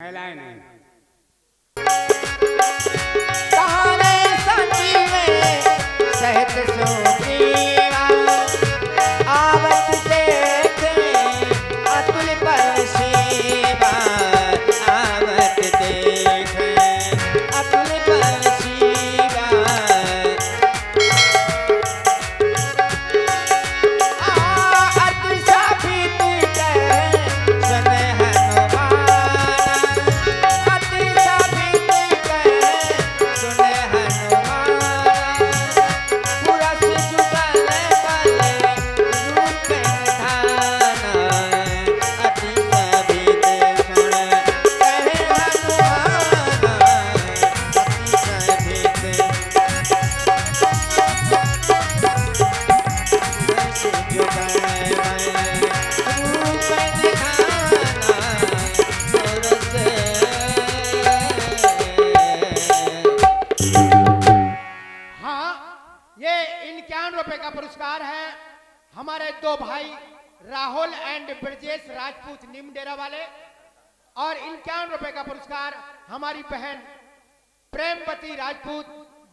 नहलाए नहीं। सहत सुग्रीवा आवत देखे अतुल बल सेवा आवत देखे अतुल बल सेवा अति साबित कर सन हनुमान अति साबित कर सुन हनुमान पुरस जुगल बल रूप धाना अति साबित सुन कहे हनुमान अति साबित जुगल रूप हाँ, ये 51 का पुरस्कार है हमारे दो भाई राहुल एंड ब्रजेश राजपूत नीम डेरा वाले, और 51 का पुरस्कार हमारी बहन प्रेमवती राजपूत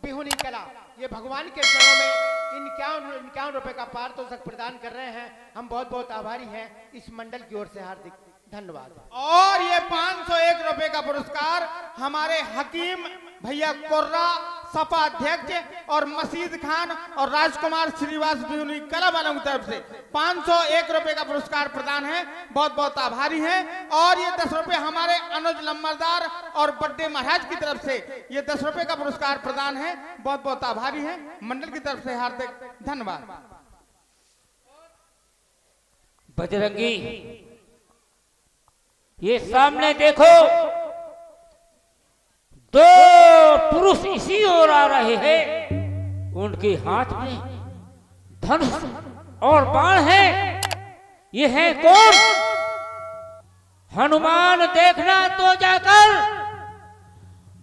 बिहुनी कला। ये भगवान के चरणों में 51 का पारितोषिक प्रदान कर रहे हैं। हम बहुत बहुत आभारी हैं इस मंडल की ओर से, हार्दिक धन्यवाद। और ये 501 रुपए का पुरस्कार हमारे हकीम भैया कोर्रा सपा अध्यक्ष और मसीद खान और राजकुमार श्रीवास बिहुनी कला वालों की तरफ से 501 रुपए का पुरस्कार प्रदान है। बहुत बहुत आभारी हैं। और ये 10 रुपए हमारे अनुज लम्बरदार और बड्डे महाराज की तरफ से ये 10 रुपए का पुरस्कार प्रदान है। बहुत बहुत आभारी हैं। मंडल की तरफ से हार्दिक धन्यवाद। बजरंगी, ये सामने देखो, दो पुरुष इसी ओर आ रहे हैं। उनके हाथ में धनुष और बाण है। ये है कौन? हनुमान देखना तो जाकर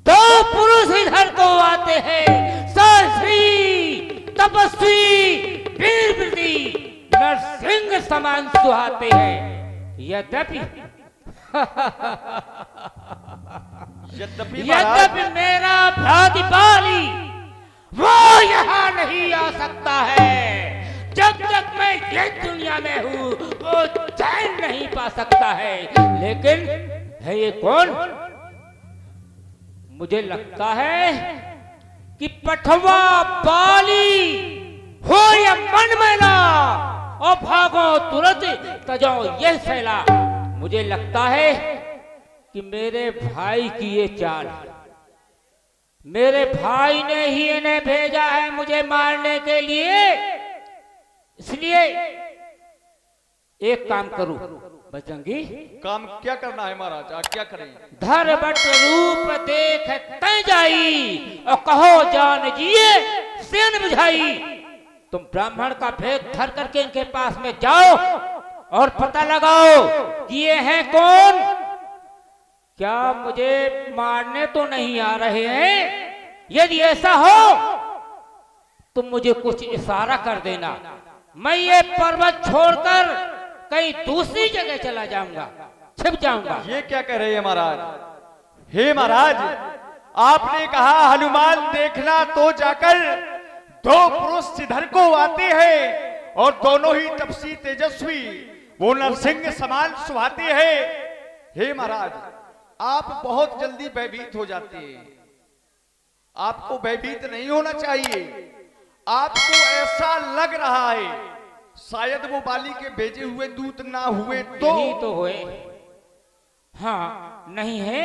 दो पुरुष इधर को आते हैं। साहसी तपस्वी वीरवती नरसिंह समान सुहाते हैं। यद्यपि यद्यपि मेरा भ्रातिपाली वो यहाँ नहीं आ सकता है। जब तक मैं ये दुनिया में हूँ वो चैन नहीं पा सकता है। लेकिन है ये कौन? मुझे लगता है कि पठवा बाली हो या मन मैला, और भागो तुरंत तजो यह सैला। मुझे लगता है कि मेरे भाई की ये चाल है। मेरे भाई ने ही इन्हें भेजा है मुझे मारने के लिए। इसलिए एक काम करूं बजरंगी। काम क्या करना है महाराज? क्या करें? धरबट रूप देख तय जाई और कहो जान जिए सेन बुझाई। तुम ब्राह्मण का भेद धर करके इनके पास में जाओ और पता लगाओ कि ये हैं कौन। क्या मुझे मारने तो नहीं आ रहे हैं? यदि ऐसा हो तो मुझे कुछ इशारा कर देना। मैं ये पर्वत छोड़कर कहीं दूसरी जगह चला जाऊंगा, छिप जाऊंगा। ये क्या कह रहे हैं महाराज? हे महाराज, आपने कहा हनुमान देखना तो जाकर दो पुरुष इधर को आते हैं और दोनों ही तपसी तेजस्वी वो नरसिंह समान सुहाते हैं। हे महाराज, आप बहुत जल्दी भयभीत हो जाते हैं। आपको भयभीत नहीं होना चाहिए। आपको ऐसा लग रहा है शायद वो बाली के भेजे हुए दूत ना हुए तो। यही तो हुए। हाँ, नहीं है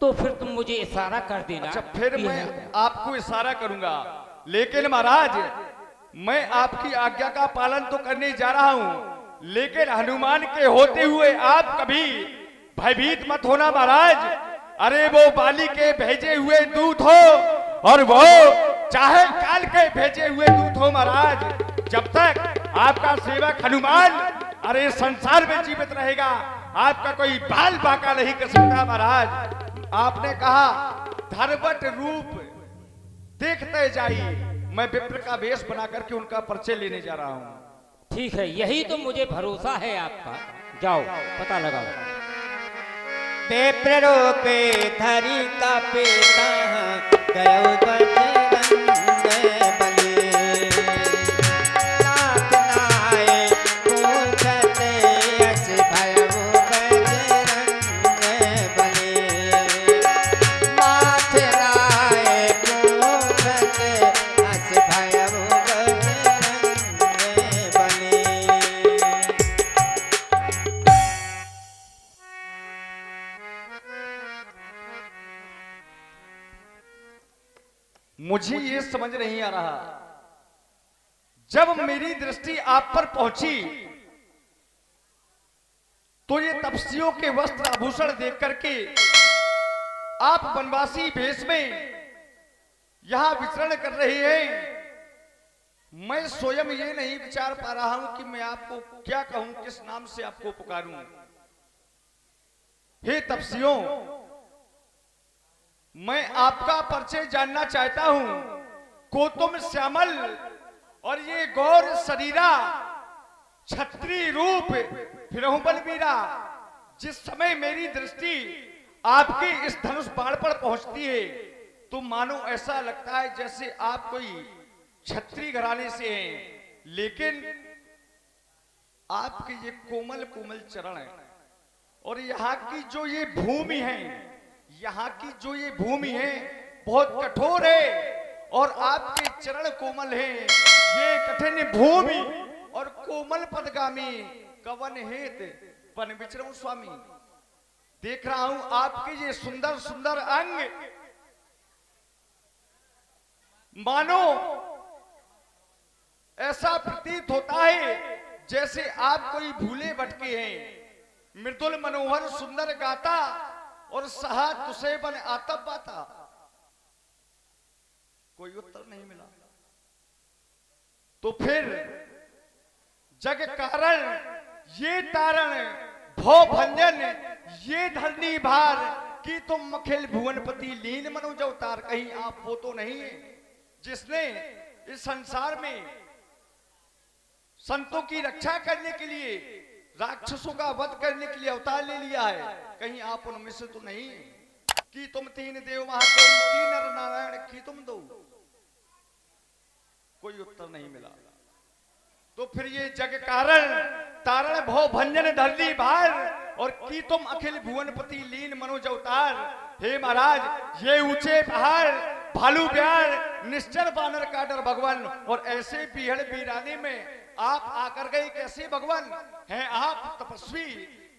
तो फिर तुम मुझे इशारा कर देना। अच्छा, फिर मैं आपको इशारा करूंगा। लेकिन महाराज, मैं आपकी आज्ञा का पालन तो करने जा रहा हूं, लेकिन हनुमान के होते हुए आप कभी भयभीत मत होना महाराज। अरे वो बाली के भेजे हुए दूत हो और वो चाहे काल के भेजे हुए दूत हो महाराज, जब तक आपका सेवक हनुमान अरे संसार में जीवित रहेगा आपका कोई बाल बाका नहीं कर सकता महाराज। आपने कहा धरबट रूप देखते जाइए, मैं विप्र का वेश बना करके उनका परिचय लेने जा रहा हूं। ठीक है, यही तो मुझे भरोसा है आपका। जाओ पता लगाओ। पेप्र रूपे धरी तपिता गयो बजरंग बली। नाथ नाय पूछते अस भयो बजरंग बली। नाथ नाय पूछते अस भयो बजरंग बली। मुझे ये समझ नहीं आ रहा, जब मेरी दृष्टि आप पर पहुंची तो ये तपस्वियों के वस्त्र आभूषण देख करके आप वनवासी भेष में यहां विचरण कर रहे हैं। मैं स्वयं ये नहीं विचार पा रहा हूं कि मैं आपको क्या कहूं, किस नाम से आपको पुकारूं। हे तपस्वियों, मैं आपका परिचय जानना चाहता हूं। को तुम श्यामल और ये गौर शरीरा छत्री रूप फिरहु बलबीरा। जिस समय मेरी दृष्टि आपके इस धनुष बाण पर पहुंचती है तो मानो ऐसा लगता है जैसे आप कोई छत्री घराने से हैं, लेकिन आपके ये कोमल कोमल चरण है और यहाँ की जो ये भूमि है, यहाँ की जो ये भूमि है बहुत कठोर है और आपके चरण कोमल हैं। ये कठिन भूमि और कोमल पदगामी कवन हेत बन विचरऊं स्वामी। देख रहा हूं आपके ये सुंदर सुंदर अंग, मानो ऐसा प्रतीत होता है जैसे आप कोई भूले भटके हैं। मृदुल मनोहर सुंदर गाता और सहा तुसे बन आतब बाता। कोई उत्तर नहीं मिला। तो फिर जग कारण ये तारण भव भंजन ये धरनी भार कि तुम अखिल भुवनपति लीन मनोज अवतार। कहीं आप वो तो नहीं है जिसने इस संसार में संतों की रक्षा करने के लिए, राक्षसों का वध करने के लिए अवतार ले लिया है। कहीं आप उनमें से तो नहीं कि तुम तीन देव महादेव की नर नारायण की तुम दो। कोई उत्तर नहीं मिला। तो फिर ये जग कारण तारण भव भंजन धरनी भार और की तुम अखिल भुवनपति लीन मनोज अवतार। हे महाराज, ये ऊंचे पहाड़ भालू प्यार निश्चर बानर का डर भगवान और ऐसे पीहड़ बीराने में आप आकर गए कैसे भगवान। हैं आप तपस्वी,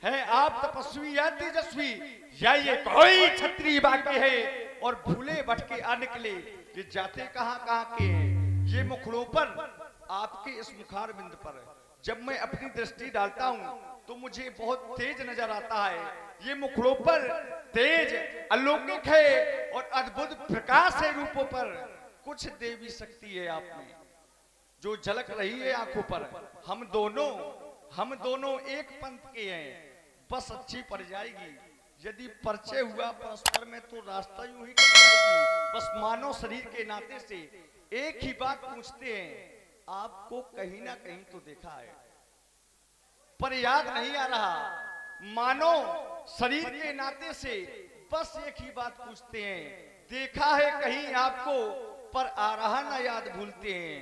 हैं आप तपस्वी या तेजस्वी, या ये कोई छत्री बाकी है और भूले भटके आ निकले। ये जाते कहां कहां के हैं। ये मुखड़ों पर आपके इस मुखार बिंद पर जब मैं अपनी दृष्टि डालता हूं तो मुझे बहुत तेज नजर आता है। ये मुखड़ों पर तेज अलौकिक है और अद्भुत प्रकाश है रूपों पर। कुछ देवी शक्ति है आप में जो झलक रही है आंखों पर। हम दोनों एक पंथ के हैं। बस अच्छी पड़ जाएगी यदि परिचय हुआ परस्पर में तो रास्ता यूं ही कट जाएगी। बस मानव शरीर के नाते से एक ही बात पूछते हैं, आपको कहीं ना कहीं तो देखा है पर याद नहीं आ रहा। मानो शरीर के नाते से बस एक ही बात पूछते हैं, देखा है कहीं आपको पर आ रहा ना याद भूलते हैं।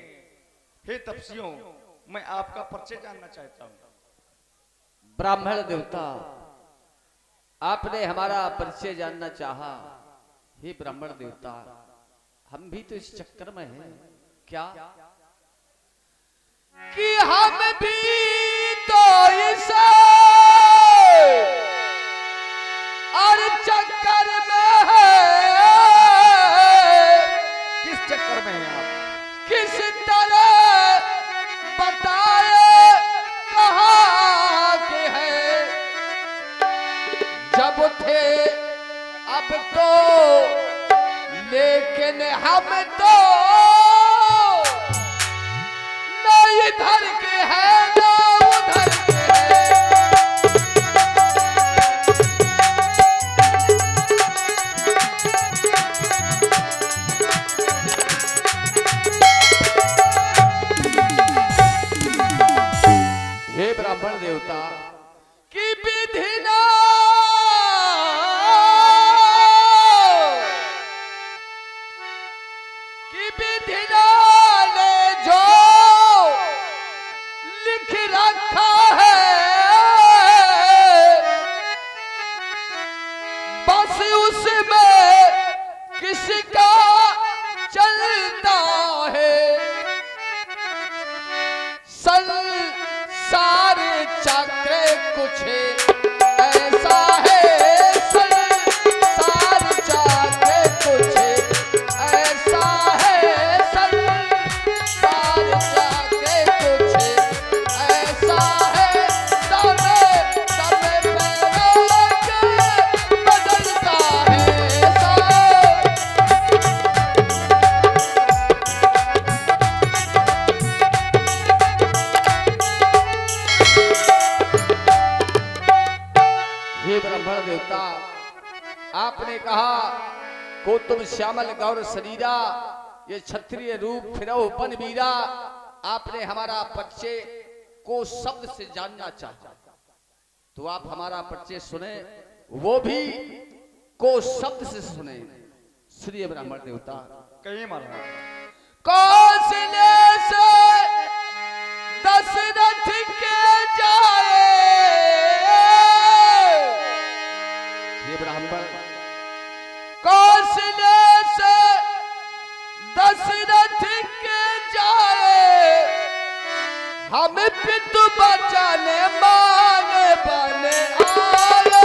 हे तपस्वियों, मैं आपका परिचय जानना चाहता हूं। ब्राह्मण देवता, आपने हमारा परिचय जानना चाहा। हे ब्राह्मण देवता, हम भी तो इस चक्कर में हैं क्या कि हम भी तो इस और चक्कर में हैं। किस चक्कर में हैं आप? किस तरह बताए कहाँ के हैं। जब थे अब तो लेकिन हम तो न इधर के हैं न उधर के हैं। हे ब्राह्मण देवता की विधि ना किसका चलता है संसार चक्र कुछ ऐसा है संसार चक्र कुछ ऐसा है संसार चक्र कुछ ऐसा है समय समय पैरों के बदलता है हे ब्राह्मण देवता, आपने कहा को तुम श्यामल गौर शरीरा, ये क्षत्रिय रूप फिरो पन वीरा। आपने हमारा परिचय को शब्द से जानना चाहा, तो आप हमारा परिचय सुने, वो भी को शब्द से सुने। श्री ब्राह्मण देवता कहिए महाराज। कौशल्य से दशरथ के जाए, ये ब्राह्मण कौशल्य से दशरथ के जाए, हम पितु बचाने माने बने आए।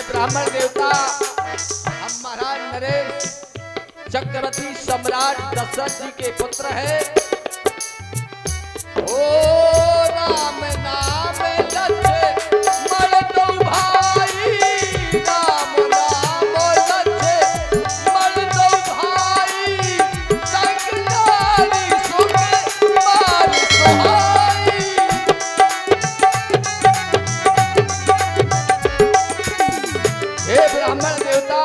ब्राह्मण देवता, हम महाराज नरेश चक्रवर्ती सम्राट दशरथ जी के पुत्र है। ओ राम नाम लक्ष्मण दो भाई, राम नाम लक्ष्मण दो भाई, संकटारी सुकुमार सुहाई। हे ब्राह्मण देवता,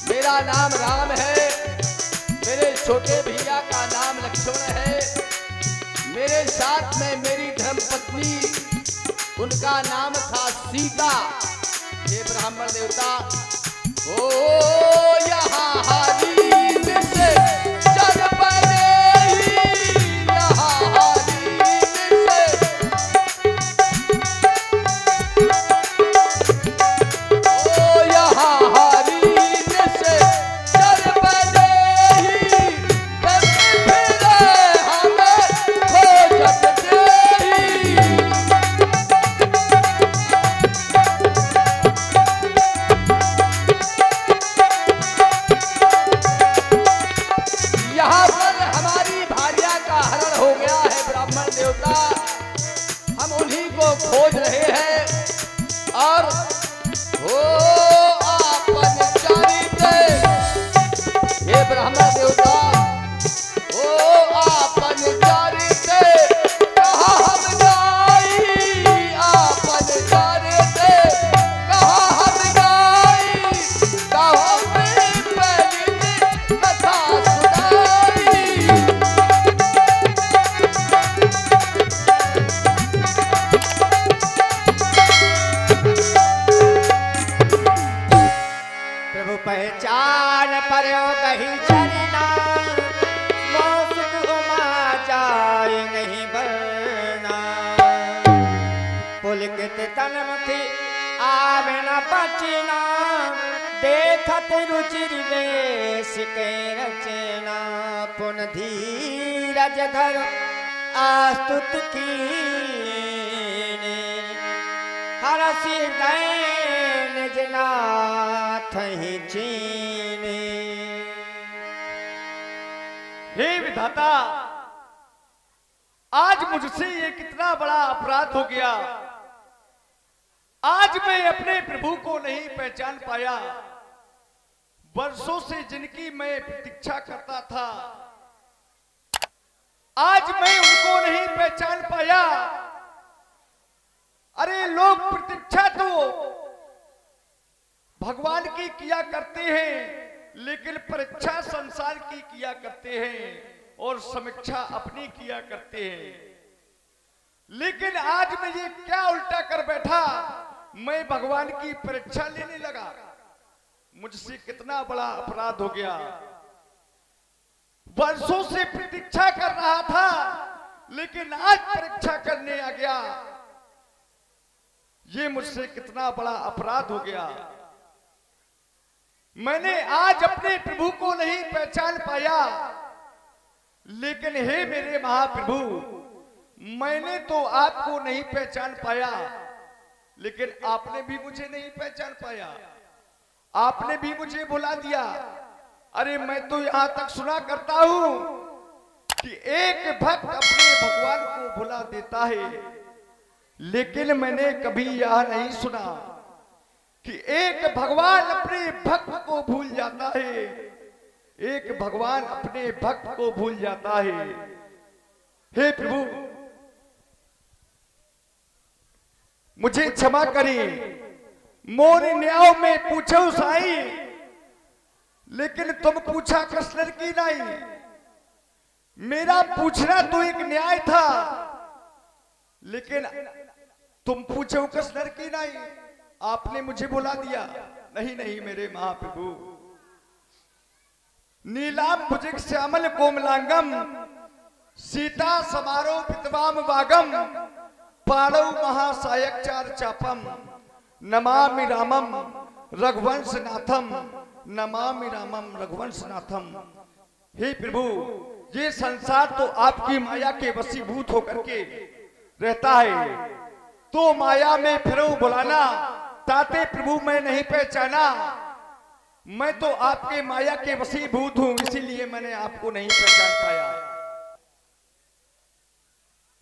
मेरा नाम राम है, मेरे छोटे भैया का नाम लक्ष्मण है, मेरे साथ में मेरी धर्मपत्नी, उनका नाम था सीता। हे ब्राह्मण देवता, ओ यहाँ हारीन से जग बने ही, यहाँ हारीन से खोज रहे हैं और हो आपन चरित्र, हे ब्राह्मण देवता, ओ आपन चरित्र कहा हम गाई, आपन चरित्र कहा हम गाई, कहा में पहली कथा सुनाई। पहचान पर्यो कही चरना, मौसम उमा जाय नहीं बरना। पुलकित तनमुखी आवे न बचना, देखत रुचिर वेश के रचना। पुन धीरज धर आस्तुत कीनी, हरसि दैन जनाथ ही चीनी। हे विधाता, आज मुझसे ये कितना बड़ा अपराध हो गया। आज मैं अपने प्रभु को नहीं पहचान पाया। वर्षों से जिनकी मैं प्रतीक्षा करता था, आज मैं उनको नहीं पहचान पाया। अरे लोग प्रतीक्षा तो भगवान की किया करते हैं, लेकिन परीक्षा संसार की किया करते हैं और समीक्षा अपनी किया करते हैं। लेकिन आज मैं ये क्या उल्टा कर बैठा, मैं भगवान की परीक्षा लेने लगा। मुझसे कितना बड़ा अपराध हो गया। वर्षों से प्रतीक्षा कर रहा था, लेकिन आज परीक्षा करने आ गया। ये मुझसे कितना बड़ा अपराध हो गया। मैंने आज अपने प्रभु को नहीं पहचान पाया, लेकिन हे मेरे महाप्रभु, मैंने तो आपको नहीं पहचान पाया, लेकिन आपने भी मुझे नहीं पहचान पाया। आपने भी मुझे भुला दिया। अरे मैं तो यहां तक सुना करता हूं कि एक भक्त अपने भगवान को भुला देता है, लेकिन मैंने कभी यह नहीं सुना कि एक भगवान अपने भक्त को भूल जाता है। एक भगवान अपने भक्त को भूल जाता है। हे प्रभु, मुझे क्षमा करिए। मोर न्याय में पूछो साई, लेकिन तुम पूछा कृष्ण की नहीं। मेरा पूछना तो एक न्याय था, लेकिन तुम पूछो कृष्ण की नहीं। आपने मुझे बुला दिया। नहीं नहीं मेरे महाप्रभु, नीलाम भुजग श्यामल कोमलांगम, सीता समारोह विद्वाम वागम, पाड़व महासायक चार चापम, नमामि रामम रघुवंश नाथम, नमामि रामम रघुवंश नाथम। हे प्रभु, ये संसार तो आपकी माया के वशीभूत होकर के रहता है, तो माया में फिरो बुलाना ताते प्रभु मैं नहीं पहचाना। मैं तो आपके माया के वशीभूत हूं, इसीलिए मैंने आपको नहीं पहचान पाया।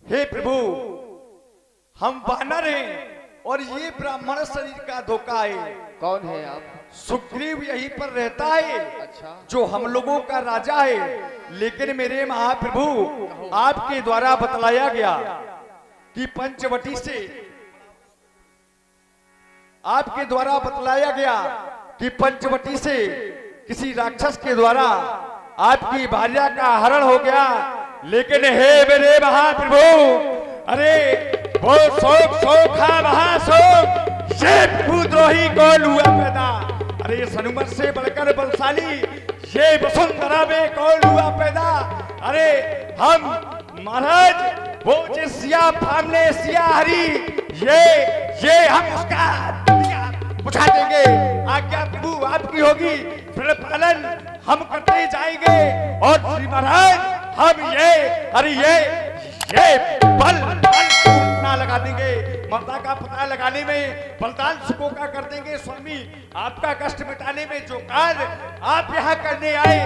हे प्रभु, हम वानर हैं और ये ब्राह्मण शरीर का धोखा है। कौन है आप? सुग्रीव यहीं पर रहता है, अच्छा। जो हम लोगों का राजा है। लेकिन मेरे महाप्रभु, आपके द्वारा बतलाया गया कि पंचवटी से, आपके द्वारा बतलाया गया कि पंचवटी से किसी राक्षस के द्वारा आपकी भार्या का हरण हो गया। लेकिन हे मेरे महाप्रभु, अरे वो शोक है महाशोक, ये भूद्रोही कौन हुआ पैदा। अरे ये हनुमत से बढ़कर बलशाली, ये वसुंधरा में कौन हुआ पैदा। अरे हम महाराज वो सिया फामने सिया हरी, ये हम उसका बुझा देंगे। आज्ञा प्रभु आपकी होगी, फिर पालन हम करते जाएंगे। और श्री महाराज हम ये बल ना लगा देंगे, ममता का पता लगाने में बलिदान सुखों का कर देंगे। स्वामी, आपका कष्ट मिटाने में जो कार्य आप यहाँ करने आए,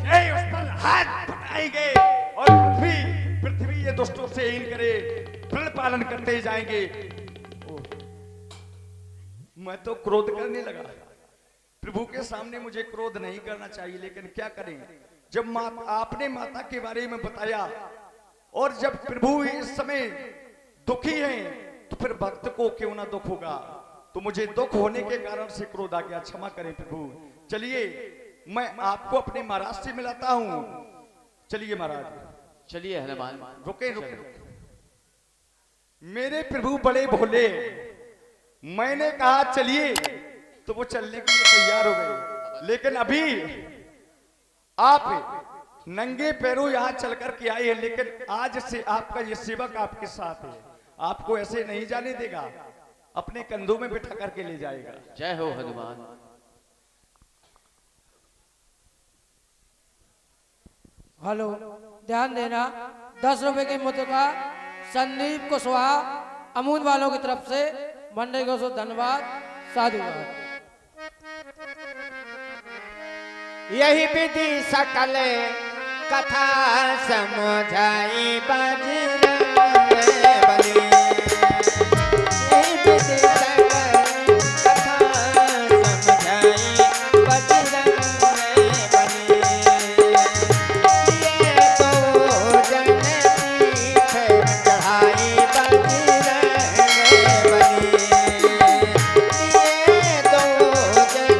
ये उस पर हाथ बढ़ाएंगे और पृथ्वी ये दुष्टों से हीन करे, फिर पालन करते जाएंगे। मैं तो क्रोध करने लगा। प्रभु के सामने मुझे क्रोध नहीं करना चाहिए, लेकिन क्या करें, जब आपने माता के बारे में बताया और जब प्रभु इस समय दुखी हैं, तो फिर भक्त को क्यों ना दुख होगा। तो मुझे दुख होने के कारण से क्रोध आ गया। क्षमा करें प्रभु। चलिए मैं आपको अपने महाराज से मिलाता हूं। चलिए महाराज, चलिए हनुमान। रुके रुके, मेरे प्रभु बड़े भोले। मैंने कहा चलिए, तो वो चलने के लिए तैयार हो गए। लेकिन अभी आप नंगे पैरों यहां चल करके आए हैं, लेकिन आज से आपका ये सेवक आपके साथ है, आपको ऐसे नहीं जाने देगा, अपने कंधों में बिठा करके ले जाएगा। जय हो हनुमान। हेलो, ध्यान देना, 10 रुपए के मुद्रा संदीप कुशवाहा अमूल वालों की तरफ से मंडली को धन्यवाद, साधुवाद। यही विधि सकल कथा समझाई बजरंग बली। यही विधि सकल कथा समझाई बजरंग बली। ये तो जन तीर्थ चढ़ाई बजरंग बली। ये तो जन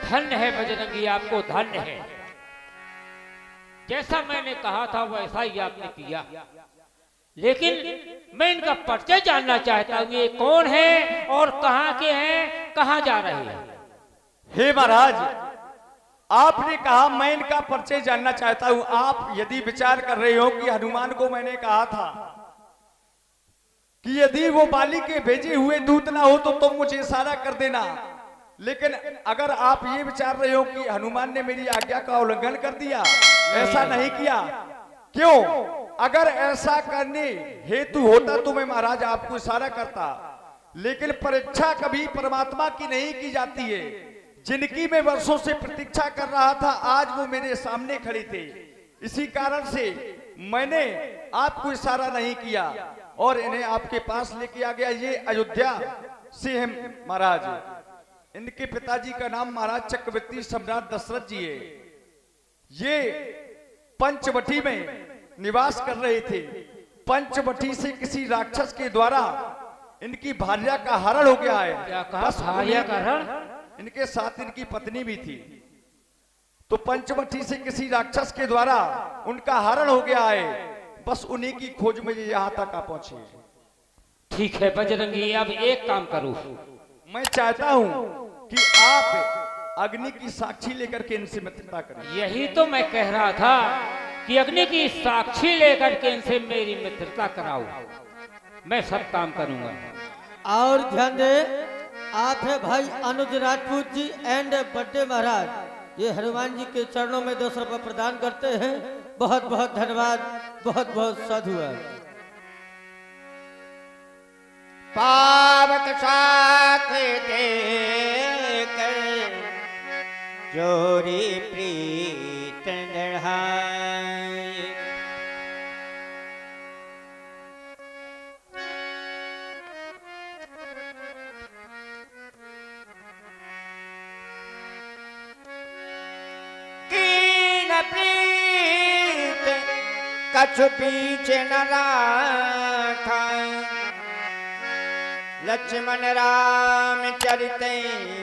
धन्य है बजरंगी, आपको धन्य है। जैसा मैंने कहा था वैसा ही आपने किया, लेकिन मैं इनका परिचय जानना चाहता हूँ, ये कौन है और कहाँ के हैं, कहाँ जा रहे हैं? हे महाराज, आपने कहा मैं इनका परिचय जानना चाहता हूं। आप यदि विचार कर रहे हो कि हनुमान को मैंने कहा था कि यदि वो बाली के भेजे हुए दूत ना हो तो तुम मुझे इशारा कर देना, लेकिन अगर आप ये विचार रहे हो कि हनुमान ने मेरी आज्ञा का उल्लंघन कर दिया, ऐसा नहीं किया, क्यों? अगर ऐसा करने हेतु होता तो मैं महाराज आपको इशारा करता, लेकिन परीक्षा कभी परमात्मा की नहीं की जाती है। जिनकी मैं वर्षों से प्रतीक्षा कर रहा था, आज वो मेरे सामने खड़े थे, इसी कारण से मैंने आपको इशारा नहीं किया और इन्हें आपके पास लेके आ गया। ये अयोध्या से है महाराज, इनके पिताजी का नाम महाराज चक्रवर्ती सम्राट दशरथ जी है। ये पंचवटी में निवास कर रहे थे। पंचवटी से किसी राक्षस के द्वारा इनकी भार्या का हरण हो गया है। क्या कहा? भार्या का हरण? इनके साथ इनकी पत्नी भी थी, तो पंचवटी से किसी राक्षस के द्वारा उनका हरण हो गया है। बस उन्हीं की खोज में ये यहाँ तक आ पहुंचे। ठीक है बजरंगी, अब एक काम करो, मैं चाहता हूं कि आप अग्नि की साक्षी लेकर के इनसे मित्रता करें। यही तो मैं कह रहा था कि अग्नि की साक्षी लेकर के इनसे मेरी मित्रता कराओ, मैं सब काम करूंगा। और ध्यान दे, आप है भाई अनुज राजपूत जी एंड बड्डे महाराज, ये हनुमान जी के चरणों में 200 रुपये प्रदान करते हैं। बहुत बहुत धन्यवाद, बहुत बहुत साधुवाद। पावक साथ देकर जोरी प्रीत बढ़ाए, प्रीत कछु पीछे न राखा, लक्ष्मण राम चरिते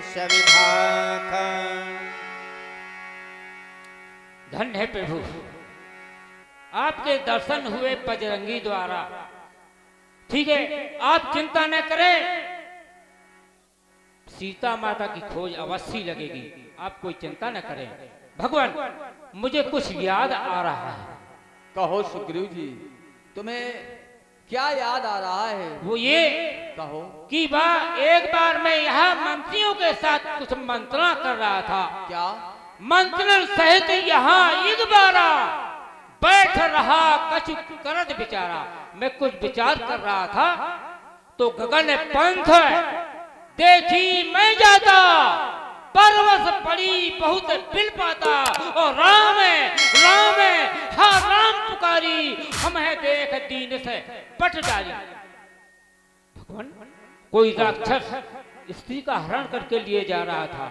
सभी भाखा। धन्य है प्रभु, आपके दर्शन हुए बजरंगी द्वारा। ठीक है, आप चिंता न करें, सीता माता की खोज अवश्य लगेगी, आप कोई चिंता न करें। भगवान, मुझे कुछ याद आ रहा है। कहो सुग्रीव जी, तुम्हें क्या याद आ रहा है? वो ये कहो। कि एक बार मैं यहाँ मंत्रियों के साथ कुछ मंत्रणा कर रहा था। क्या? मंत्रण सहित यहाँ एक बारा बैठ रहा कछु करत बिचारा। मैं कुछ विचार कर रहा था तो गगन पंथ देखी मैं जाता, परवश पड़ी बहुत बिल पाता, और राम राम हा राम पुकारी, हम है देख दीन से पट डाली। भगवान, कोई राक्षस स्त्री का हरण करके लिए जा रहा था,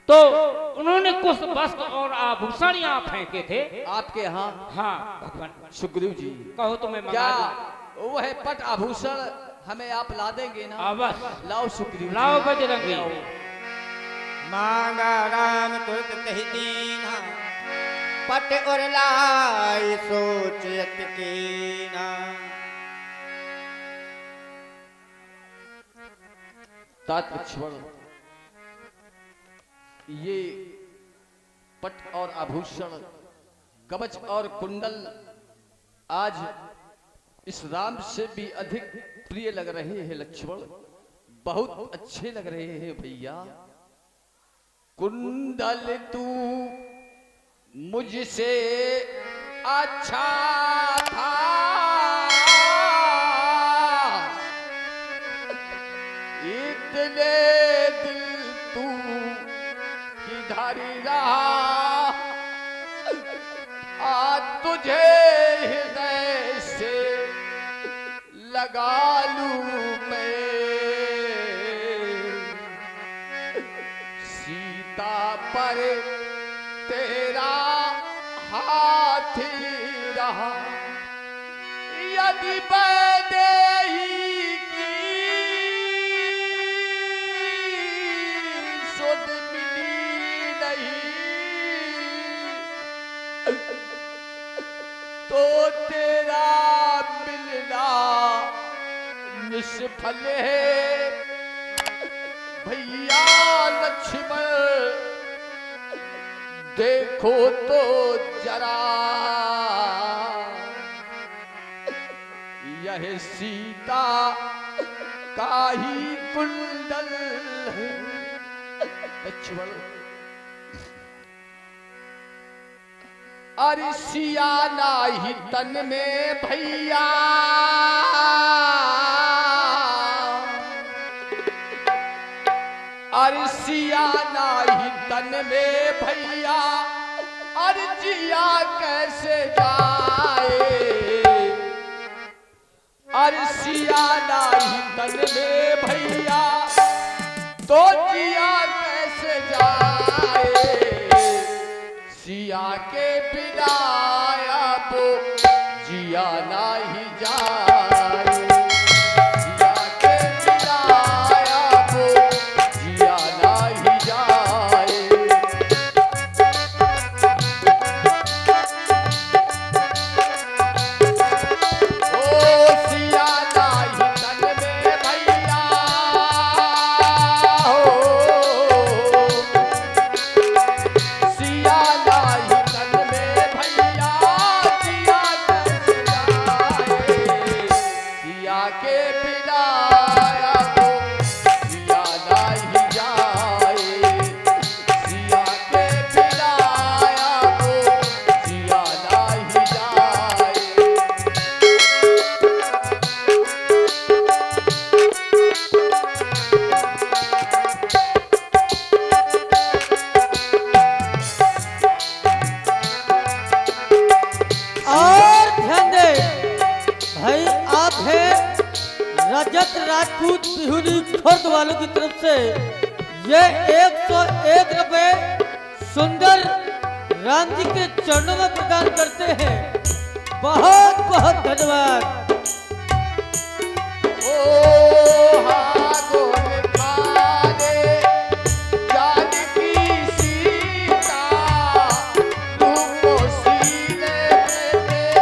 तो उन्होंने कुछ वस्त्र और आभूषण यहाँ फेंके थे आपके यहाँ? हाँ भगवान। सुग्रीव जी, कहो तो मैं क्या मंगा दूं। वह पट आभूषण हमें आप ला देंगे ना? अवश्य। लाओ सुग्रीव जी। लाओ बजरंगी। मांगा राम तुरत तहि दीना, पट और लाई सोच यत कीना। तात लक्ष्मण, ये पट और आभूषण, कवच और कुंडल आज इस राम से भी अधिक प्रिय लग रहे हैं लक्ष्मण, बहुत अच्छे लग रहे हैं भैया। कुंडल तू मुझसे अच्छा था, इतने दिल तू किधर रहा, आज तुझे हृदय से लगा लूं मैं, सीता पर तेरा हाथ रहा, यदि वैदेही की सुध मिली तेरा मिलना निष्फल है भैया लक्ष्मण देखो तो जरा यह सीता का ही कुंडल है लक्ष्मण अरे सियाना ही तन में भैया अरे सियाना ही तन में भैया अरे जिया कैसे जाए अरे सियाना ही तन में भैया तो जिया कैसे जाए सिया के बिना अब जिया नहीं जाए सिया के बिना अब जिया नहीं जाए ओ सिया नहीं तन में भैया हो सिया नहीं तन में भैया जिया कैसे जाए सिया के बिना अब जिया नहीं जाए सिया के बिना अब जिया नहीं जाए और ध्यान दे भाई, आप हैं रजत राजपूत बिहुरी खुर्द वालों की तरफ से ये 101 रुपए सुंदर राम जी के चरणों में प्रदान करते हैं। बहुत बहुत धन्यवाद। ओ गोल खाने जानकी सीता तुमको सीने में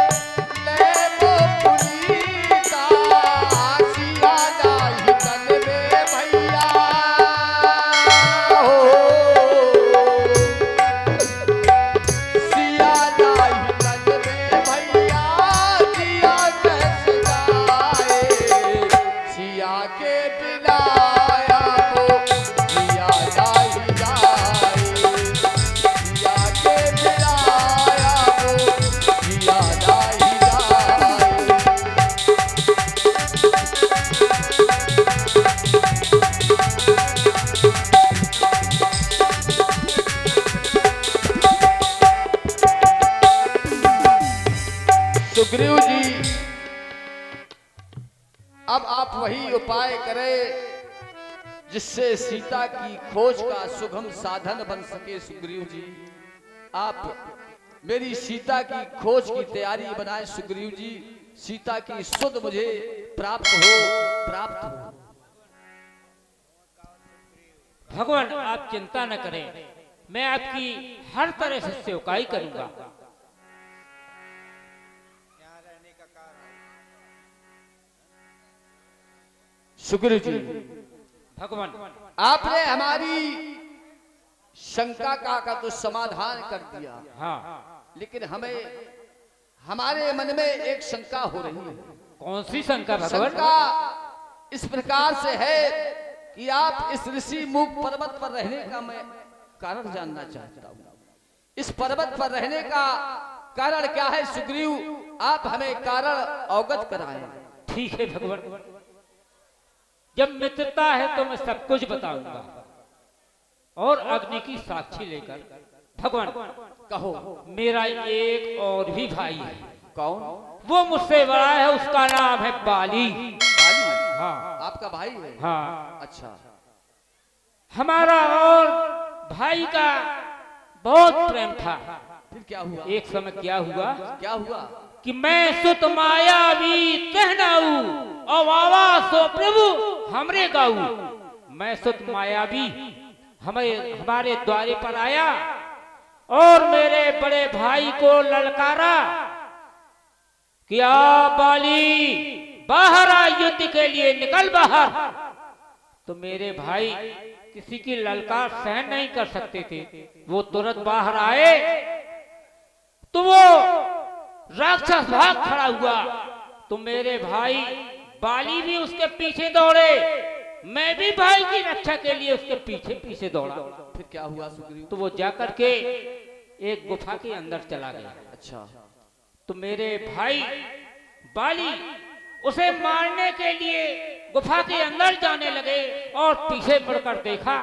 ले वो पुनीता सिया नहीं तन में भैया हो सिया नहीं तन में भैया जिया कैसे जाए सिया के बिना अब जिया नहीं जाए सिया के बिना अब जिया नहीं जाए सुग्रीव जी अब आप वही उपाय करें जिससे सीता की खोज का सुगम साधन बन सके। सुग्रीव जी आप मेरी सीता की खोज की तैयारी बनाए। सुग्रीव जी सीता की सुध मुझे प्राप्त हो। भगवान आप चिंता न करें, मैं आपकी हर तरह से सेवकाई करूंगा। सुग्रीव जी भगवान आपने हमारी शंका का तो समाधान कर दिया, हाँ, लेकिन हमें हमारे मन में एक शंका हो रही है। कौन सी शंका भगवान? शंका इस प्रकार से है कि आप इस ऋषि मुख पर्वत पर रहने का मैं कारण जानना चाहता हूँ। इस पर्वत पर रहने का कारण क्या है सुग्रीव, आप हमें कारण अवगत कराएं। ठीक है भगवान, जब मित्रता है तो मैं सब कुछ बताऊंगा और अग्नि की साक्षी लेकर। भगवान कहो। मेरा एक और भी भाई है। कौन? वो मुझसे बड़ा है, उसका नाम है बाली। बाली? हाँ, आपका भाई है? हाँ। अच्छा। हमारा और भाई का बहुत प्रेम था। फिर क्या हुआ? एक समय क्या हुआ क्या हुआ? कि मैं सुत मायावी कहनाऊ और आवाज सो प्रभु हमरे गाऊ। मैं सुत मायावी हमारे द्वारे पर आया और मेरे बड़े भाई को ललकारा कि आ बाली बाहर आ, युद्ध के लिए निकल बाहर। तो मेरे भाई किसी की ललकार सहन नहीं कर सकते थे, वो तुरंत बाहर आए तो वो राक्षस भाग खड़ा हुआ। तो मेरे भाई बाली भी उसके पीछे दौड़े, मैं भी भाई की रक्षा के लिए उसके पीछे पीछे दौड़ा। फिर क्या हुआ सुग्रीव? तो वो जाकर के एक गुफा के अंदर चला गया। अच्छा। तो मेरे भाई बाली उसे मारने के लिए गुफा के अंदर जाने लगे और पीछे मुड़कर देखा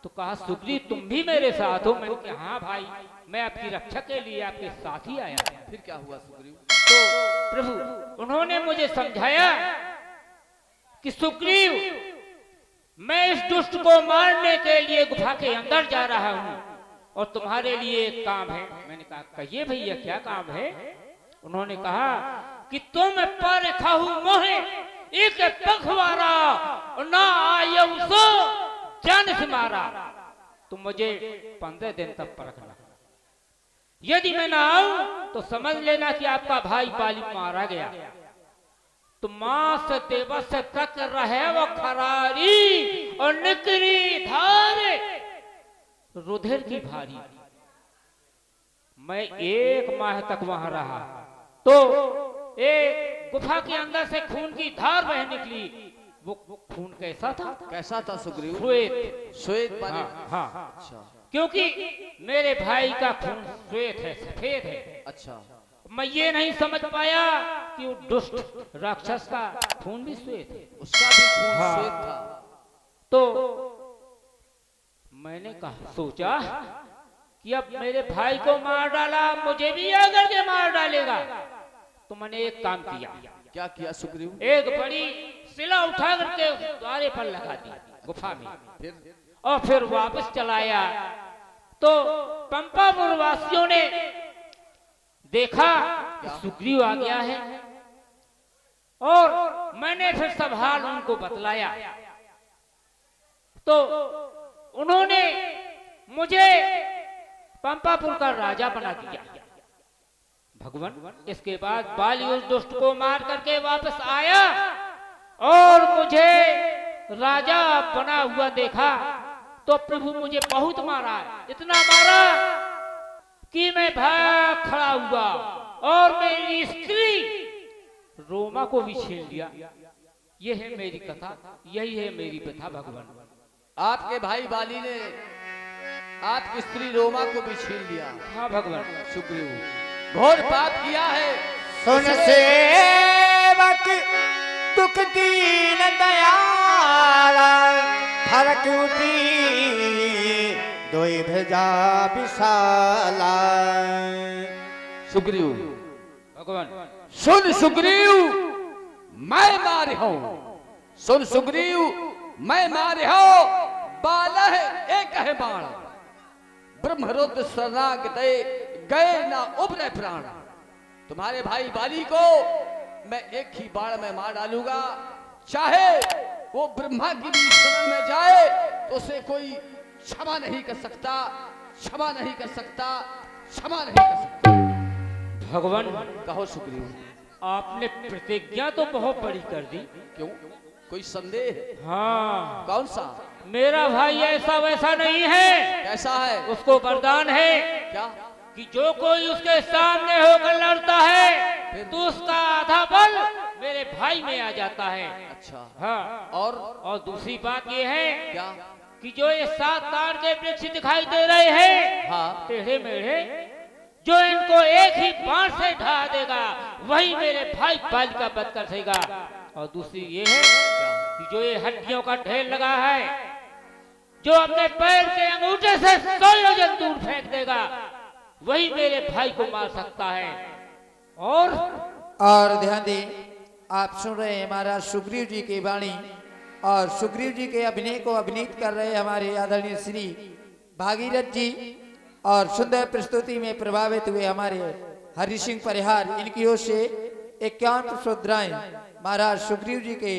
तो कहा सुग्रीव तुम भी मेरे साथ हो? मैंने कहा हाँ भाई, मैं आपकी रक्षा के लिए आपके साथ ही आया। फिर क्या हुआ सुग्रीव? तो प्रभु उन्होंने मुझे समझाया कि सुग्रीव मैं इस दुष्ट को मारने के लिए गुफा के अंदर जा रहा हूं और तुम्हारे लिए एक काम है। मैंने कहा कहिए भैया क्या काम है? उन्होंने कहा कि तुम पर खाहू मोहे एक पखवारा ना आयो सो जान से मारा। तुम मुझे 15 दिन तक परखना, यदि मैं ना आऊं तो समझ लेना कि आपका भाई बाली मारा गया। तो मास दिवस तक रहे वो खरारी और निकरी धार रुधिर की भारी। मैं 1 माह तक वहां रहा तो एक गुफा के अंदर से खून की धार बह निकली। वो खून कैसा था? कैसा था सुग्रीव? श्वेत। श्वेत पानी। हाँ। अच्छा। क्योंकि मेरे भाई का खून श्वेत है, सफेद है। अच्छा। मैं ये नहीं समझ पाया कि वो दुष्ट राक्षस का खून भी श्वेत है। उसका भी खून हाँ। श्वेत था। तो मैंने कहा सोचा कि अब मेरे भाई को मार डाला, मुझे भी आकर के मार डालेगा। तो मैंने एक काम किया। क्या किया सुग्रीव? एक बड़ी शिला उठा करके द्वारे पर लगा दी गुफा में, फिर? और फिर वापस चलाया। तो पंपापुर वासियों ने देखा कि सुग्रीव आ गया है और मैंने फिर सब हाल उनको बतलाया। तो उन्होंने मुझे पंपापुर का राजा बना दिया। भगवान इसके बाद बाली उस दुष्ट को मार करके वापस आया और मुझे राजा बना हुआ देखा। तो प्रभु मुझे बहुत मारा, इतना मारा कि मैं भाग खड़ा हुआ और मेरी स्त्री रोमा को भी छीन लिया। यह है मेरी कथा, यही है मेरी व्यथा भगवान। आपके भाई बाली ने आपकी स्त्री रोमा को भी छीन लिया। हाँ भगवान। सुग्रीव घोर पाप किया है। सुन सेवक दुख दीन दयाला फरक उठी दोई भेजा विशाला। सुग्रीव भगवान सुन सुग्रीव मैं मारे हूं। सुन सुग्रीव मैं मारे हो बाला है एक है बाण। ब्रह्मरुद्र शरणागते गए ना उबरे प्राण। तुम्हारे भाई बाली को मैं एक ही बाण में मार डालूंगा। चाहे वो ब्रह्मा की भी शरण में जाए तो उसे कोई क्षमा नहीं कर सकता, क्षमा नहीं कर सकता, क्षमा नहीं कर सकता। भगवान कहो सुग्रीव। आपने प्रतिज्ञा तो बहुत बड़ी कर दी। क्यों? कोई संदेह? हाँ। कौन सा? मेरा भाई ऐसा वैसा नहीं है। कैसा है? उसको वरदान है क्या? कि जो कोई उसके सामने होकर लड़ता है तो उसका आधा बल मेरे भाई में आ जाता है। अच्छा। हाँ। और दूसरी बात ये है क्या? कि जो ये 7 तार के वृक्ष दिखाई दे रहे हैं, हाँ। टेढ़े मेढ़े, जो इनको एक ही बाण से ढा देगा वही मेरे भाई बाल का वध कर देगा। और दूसरी ये है कि जो ये हड्डियों का ढेर लगा है, जो अपने पैर के अंगूठे से 100 योजन दूर फेंक देगा वही मेरे भाई को मार सकता है। और ध्यान दें, आप सुन रहे हैं महाराज सुग्रीव जी की वाणी और सुग्रीव जी के अभिनय को अभिनीत कर रहे हैं आदरणीय श्री भागीरथ जी। और सुंदर प्रस्तुति में प्रभावित हुए हमारे हरि सिंह परिहार, इनकी ओर से 51 पुष्पद्राएं महाराज सुग्रीव जी के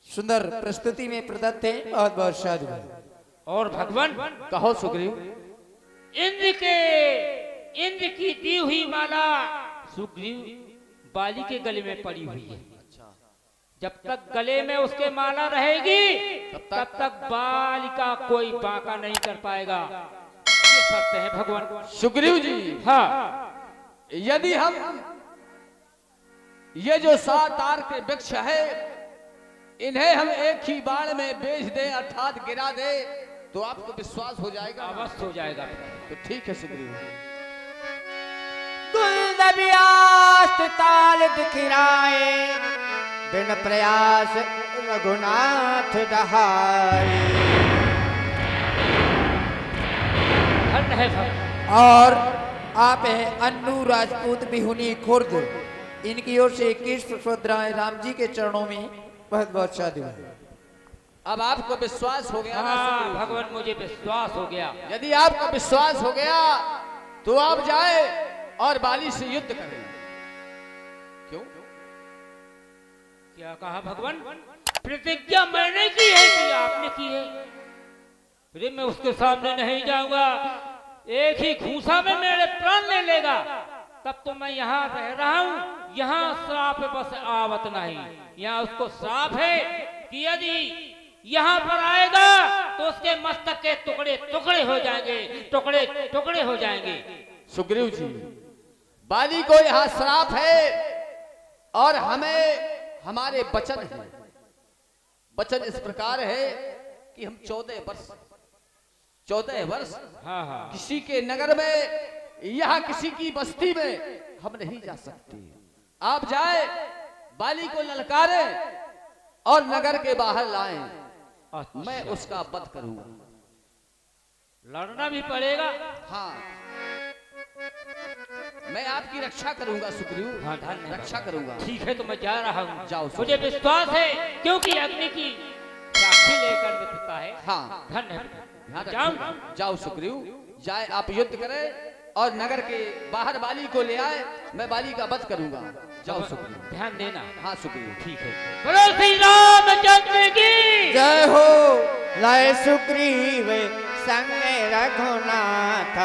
सुंदर प्रस्तुति में प्रदत्त है। बहुत बहुत साधु। और भगवान कहो सुग्रीव। इंद्र की दी हुई माला सुग्रीव बाली के गले में पड़ी हुई है। जब तक गले में उसके माला रहेगी तब तक बाली का कोई बांका नहीं कर पाएगा। ये शर्त है भगवान। सुग्रीव जी, हाँ, यदि हम ये जो 7 तार के वृक्ष है इन्हें हम एक ही बाण में बेच दे अर्थात गिरा दे तो आपको विश्वास हो जाएगा? अवश्य हो जाएगा। तो ठीक है सुग्रीव जी। ताल दिखराए बिन प्रयास रघुनाथ दहाई। धन्य है भगवान। और आप हैं अन्नू राजपूत बिहुनी खुर्द, इनकी ओर से 21 पुष्पोद्राएं राम जी के चरणों में बहुत बहुत साधु। अब आपको विश्वास हो गया ना हाँ सुग्रीव जी? भगवान, मुझे विश्वास हो गया। यदि आपको विश्वास हो गया तो आप जाए और बाली से युद्ध करें। क्यों? क्या कहा भगवान? प्रतिज्ञा मैंने की है कि आपने की है? अरे मैं उसके सामने नहीं जाऊंगा। एक ही घूसा में मेरे प्राण ले लेगा। तब तो मैं यहाँ रह रहा हूँ, यहाँ श्राप बस आवत नहीं। यहाँ उसको श्राप है कि यदि यहाँ पर आएगा तो उसके मस्तक के टुकड़े टुकड़े हो जाएंगे, टुकड़े टुकड़े हो जाएंगे। सुग्रीव जी, बाली को यहाँ श्राप है और हमें हमारे वचन है। वचन इस प्रकार है कि हम 14 वर्ष हाँ हाँ, किसी के नगर में यहाँ किसी की बस्ती में हम नहीं जा सकते। आप जाए, बाली को ललकारे और नगर के बाहर लाएं। अच्छा। मैं उसका वध करूंगा। लड़ना भी पड़ेगा। हाँ, मैं आपकी रक्षा करूंगा सुग्रीव। हाँ, धन्यवाद। रक्षा करूंगा। ठीक है, तो मैं जा रहा हूँ। जाओ मुझे विश्वास है क्योंकि अग्नि की साक्षी लेकर मित्रता है। हाँ, धन्य है। ध्यान जाऊं? रखिए। जाओ सुग्रीव, जाए आप युद्ध करें और नगर के बाहर बाली को ले आए। मैं बाली का वध करूंगा। जाओ सुग्रीव। ध्यान देना। हाँ सुग्रीव। ठीक है। बोलो श्री रामचंद्र की जय हो। लय सुग्रीव संग रघुनाथ।